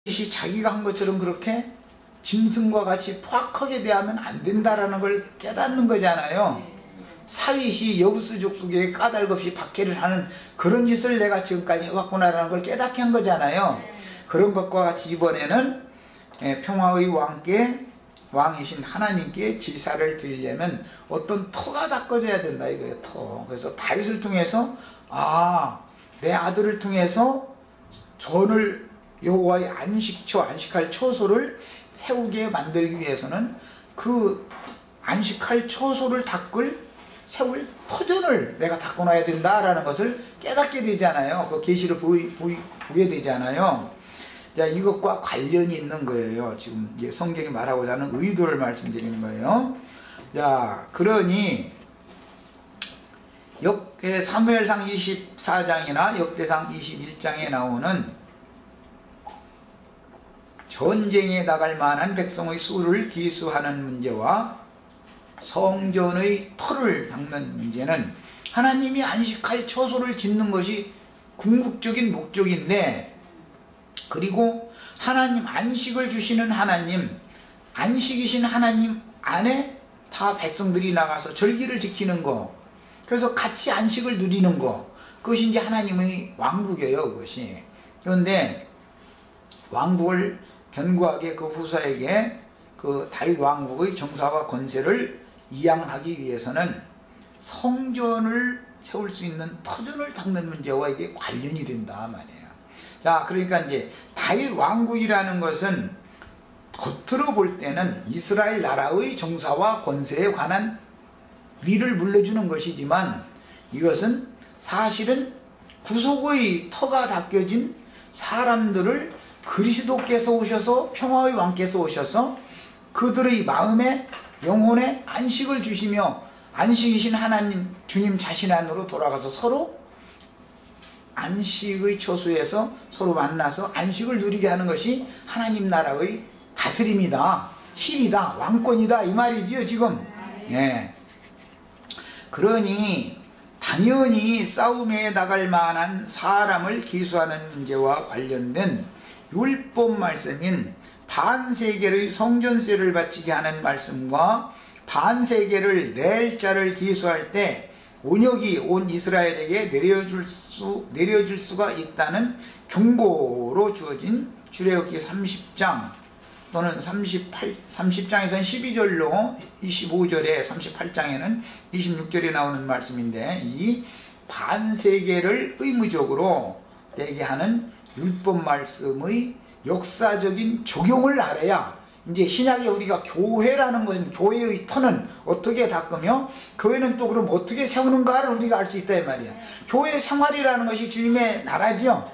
자기가 한 것처럼 그렇게 짐승과 같이 포악하게 대하면 안 된다라는 걸 깨닫는 거잖아요. 사윗이 여부스 족속에게 까닭없이 박해를 하는 그런 짓을 내가 지금까지 해왔구나라는 걸 깨닫게 한 거잖아요. 그런 것과 같이 이번에는 평화의 왕이신 하나님께 제사를 드리려면 어떤 터가 닦아져야 된다 이거예요. 터. 그래서 다윗을 통해서 내 아들을 통해서 전을 여호와의 안식할 처소를 세우게 만들기 위해서는 그 안식할 처소를 세울 터전을 내가 닦아놔야 된다라는 것을 깨닫게 되잖아요. 그 계시를 보게 되잖아요. 자, 이것과 관련이 있는 거예요. 지금 이제 성경이 말하고자 하는 의도를 말씀드리는 거예요. 자, 그러니 사무엘상 24장이나 역대상 21장에 나오는 전쟁에 나갈 만한 백성의 수를 기수하는 문제와 성전의 터를 닦는 문제는 하나님이 안식할 처소를 짓는 것이 궁극적인 목적인데, 그리고 하나님 안식을 주시는 하나님, 안식이신 하나님 안에 다 백성들이 나가서 절기를 지키는 거, 그래서 같이 안식을 누리는 거, 그것이 이제 하나님의 왕국이에요. 그것이. 그런데 왕국을 견고하게 그 후사에게 그 다윗 왕국의 정사와 권세를 이양하기 위해서는 성전을 세울 수 있는 터전을 닦는 문제와 이게 관련이 된다 말이에요. 자, 그러니까 이제 다윗 왕국이라는 것은 겉으로 볼 때는 이스라엘 나라의 정사와 권세에 관한 위를 물려주는 것이지만, 이것은 사실은 구속의 터가 닦여진 사람들을 그리스도께서 오셔서, 평화의 왕께서 오셔서 그들의 마음에 영혼에 안식을 주시며 안식이신 하나님 주님 자신 안으로 돌아가서 서로 안식의 처소에서 서로 만나서 안식을 누리게 하는 것이 하나님 나라의 다스림이다, 실이다, 왕권이다 이 말이지요 지금. 그러니 당연히 싸움에 나갈 만한 사람을 기수하는 문제와 관련된 율법 말씀인 반세겔의 성전세를 바치게 하는 말씀과 반세겔을 낼 자를 기수할 때 온역이 온 이스라엘에게 내려질 수가 있다는 경고로 주어진 출애굽기 30장 또는 30장에서는 12절로 25절에 38장에는 26절에 나오는 말씀인데, 이 반세겔을 의무적으로 되게 하는 율법 말씀의 역사적인 적용을 알아야, 이제 신약에 우리가 교회라는 것은, 교회의 터는 어떻게 닦으며 교회는 또 그럼 어떻게 세우는가를 우리가 알 수 있다 이 말이야. 교회 생활이라는 것이 주님의 나라죠.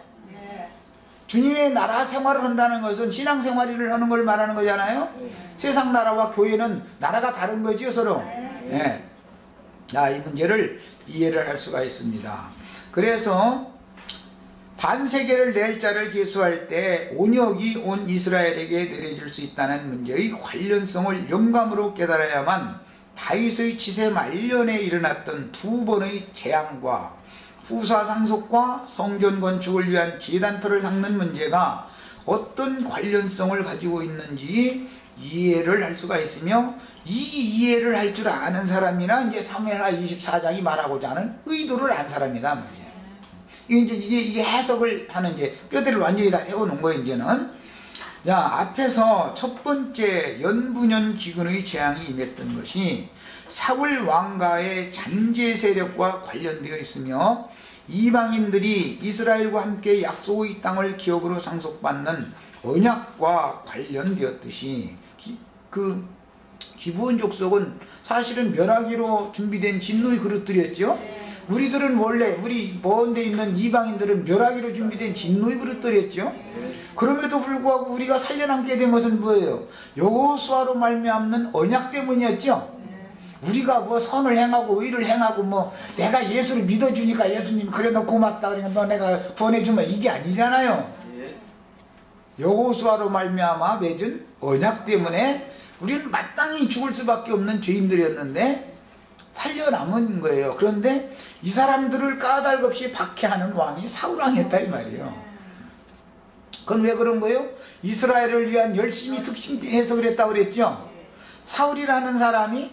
주님의 나라 생활을 한다는 것은 신앙생활을 하는 걸 말하는 거잖아요. 세상 나라와 교회는 나라가 다른 거지요 서로. 이 문제를 이해를 할 수가 있습니다. 그래서 반세겔을 낼 자를 기수할 때 온역이 온 이스라엘에게 내려질 수 있다는 문제의 관련성을 영감으로 깨달아야만 다윗의 치세 말년에 일어났던 두 번의 재앙과 후사 상속과 성전 건축을 위한 제단터를 닦는 문제가 어떤 관련성을 가지고 있는지 이해를 할 수가 있으며, 이 이해를 할 줄 아는 사람이나 이제 사무엘하 24장이 말하고자 하는 의도를 안 사람이다 말이에요. 이게 해석을 하는 이제 뼈대를 완전히 다 세워놓은 거예요. 이제는. 자, 앞에서 첫 번째 연분연 기근의 재앙이 임했던 것이 사울 왕가의 잔재 세력과 관련되어 있으며, 이방인들이 이스라엘과 함께 약속의 땅을 기업으로 상속받는 언약과 관련되었듯이, 기브온 족속은 사실은 멸하기로 준비된 진노의 그릇들이었죠. 우리들은 원래 우리 먼 데 있는 이방인들은 멸하기로 준비된 진노의 그릇들이었죠. 그럼에도 불구하고 우리가 살려남게 된 것은 뭐예요? 여호수아로 말미암는 언약 때문이었죠. 우리가 뭐 선을 행하고 의를 행하고 뭐 내가 예수를 믿어주니까 예수님 그래 너 고맙다 그러니까 너 내가 구원해주면 이게 아니잖아요. 여호수아로 말미암아 맺은 언약 때문에 우리는 마땅히 죽을 수밖에 없는 죄인들이었는데 살려남은 거예요. 그런데 이 사람들을 까닭없이 박해하는 왕이 사울왕이었다 이 말이에요. 그건 왜 그런 거예요? 이스라엘을 위한 열심히 특심해서 그랬다고 그랬죠. 사울이라는 사람이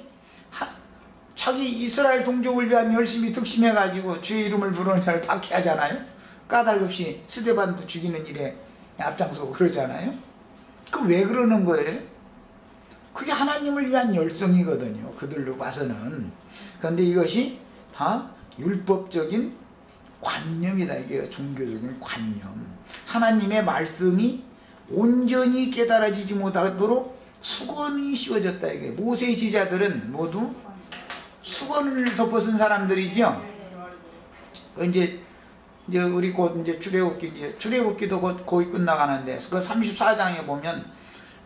자기 이스라엘 동족을 위한 열심히 특심해가지고 주의 이름을 부르는 자를 박해하잖아요. 까닭없이 스데반도 죽이는 일에 앞장서고 그러잖아요. 그 왜 그러는 거예요? 그게 하나님을 위한 열성이거든요. 그들로 봐서는. 그런데 이것이 다 율법적인 관념이다. 이게 종교적인 관념. 하나님의 말씀이 온전히 깨달아지지 못하도록 수건이 씌워졌다. 이게 모세의 지자들은 모두 수건을 덮어쓴 사람들이죠. 이제 우리 곧 이제 출애굽기도 곧 거의 끝나가는데 그 34장에 보면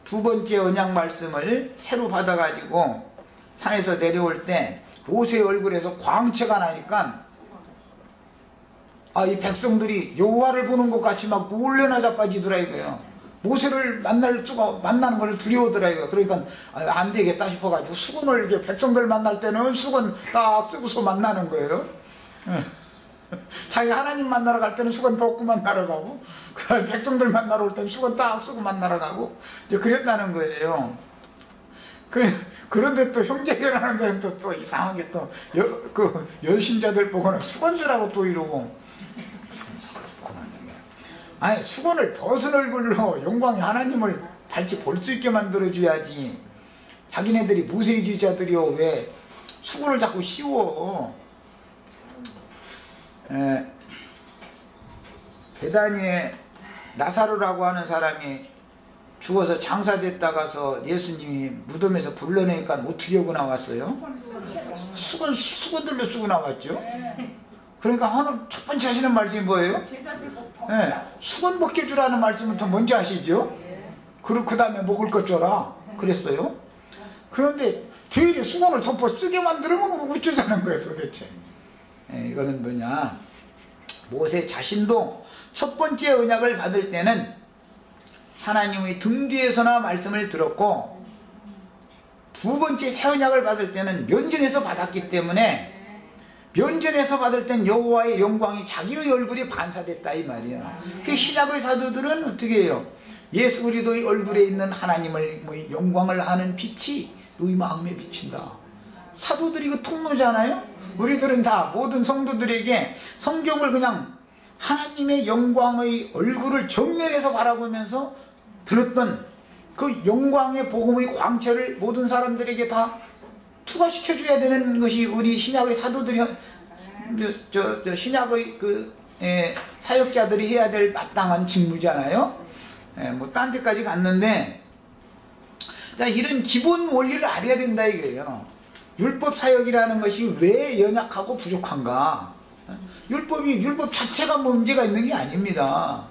두 번째 언약 말씀을 새로 받아가지고 산에서 내려올 때 모세의 얼굴에서 광채가 나니까 이 백성들이 여호와를 보는 것 같이 막 놀래나 자빠지더라 이거예요. 모세를 만나는 걸 두려워더라 이거. 그러니까 안 되겠다 싶어가지고 수건을 이렇게 백성들 만날 때는 수건 딱 쓰고서 만나는 거예요. 자기 하나님 만나러 갈 때는 수건 벗고 만나러 가고, 그 다음에 백성들 만나러 올 때는 수건 딱 쓰고 만나러 가고, 이제 그랬다는 거예요. 그런데 또 형제라는 데는 또 이상하게 그 여신자들 보고는 수건 쓰라고 또 이러고. 아니, 수건을 벗은 얼굴로 영광의 하나님을 밝히 볼 수 있게 만들어줘야지. 자기네들이 모세의 지자들이요, 왜 수건을 자꾸 씌워. 베다니에 나사로라고 하는 사람이 죽어서 장사됐다가서 예수님이 무덤에서 불러내니까 어떻게 하고 나왔어요? 수건들로 쓰고 나왔죠. 그러니까 첫 번째 하시는 말씀이 뭐예요? 수건 벗겨주라는 말씀부터 먼저 하시죠. 그리고 그 다음에 먹을 것 줘라 그랬어요. 그런데 저희들이 수건을 덮어 쓰게 만들면 어쩌자는 거예요 도대체. 이것은 뭐냐, 모세 자신도 첫 번째 언약을 받을 때는 하나님의 등 뒤에서나 말씀을 들었고, 두 번째 새 언약을 받을 때는 면전에서 받았기 때문에 면전에서 받을 땐 여호와의 영광이 자기의 얼굴이 반사됐다 이 말이야. 그 신약의 사도들은 어떻게 해요? 예수 그리스도의 얼굴에 있는 하나님의 영광을 아는 빛이 너희 마음에 비친다. 사도들이 그 통로잖아요. 우리들은 다 모든 성도들에게 성경을 그냥 하나님의 영광의 얼굴을 정면에서 바라보면서 들었던 그 영광의 복음의 광채를 모든 사람들에게 다 투과시켜줘야 되는 것이 우리 신약의 사도들이 신약의 사역자들이 해야 될 마땅한 직무잖아요. 뭐 딴 데까지 갔는데, 이런 기본 원리를 알아야 된다 이거예요. 율법 사역이라는 것이 왜 연약하고 부족한가? 율법 자체가 문제가 있는 게 아닙니다.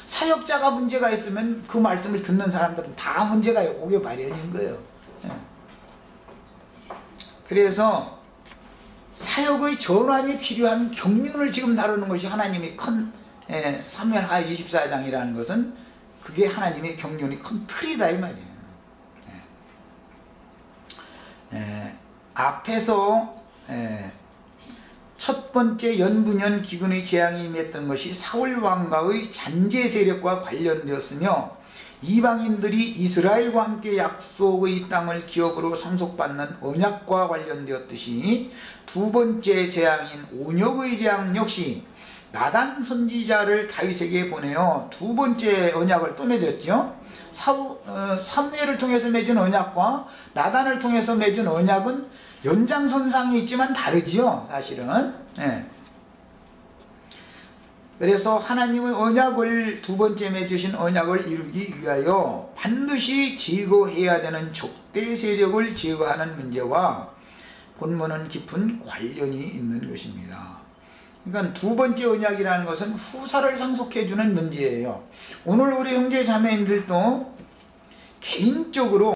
사역자가 문제가 있으면 그 말씀을 듣는 사람들은 다 문제가 오게 마련인 거예요. 그래서 사역의 전환이 필요한 경륜을 지금 다루는 것이 하나님이 큰 사무엘하 24장이라는 것은 그게 하나님의 경륜이 큰 틀이다 이 말이에요. 앞에서 첫 번째 연분연 기근의 재앙이 임했던 것이 사울 왕가의 잔재 세력과 관련되었으며, 이방인들이 이스라엘과 함께 약속의 땅을 기업으로 상속받는 언약과 관련되었듯이, 두 번째 재앙인 온역의 재앙 역시 나단 선지자를 다윗에게 보내어 두 번째 언약을 또 맺었죠. 사무엘을 통해서 맺은 언약과 나단을 통해서 맺은 언약은 연장선상이 있지만 다르지요 사실은. 그래서 하나님의 언약을 두 번째 맺으신 언약을 이루기 위하여 반드시 제거해야 되는 적대 세력을 제거하는 문제와 본문은 깊은 관련이 있는 것입니다. 그러니까 두 번째 언약이라는 것은 후사를 상속해주는 문제예요. 오늘 우리 형제 자매님들도 개인적으로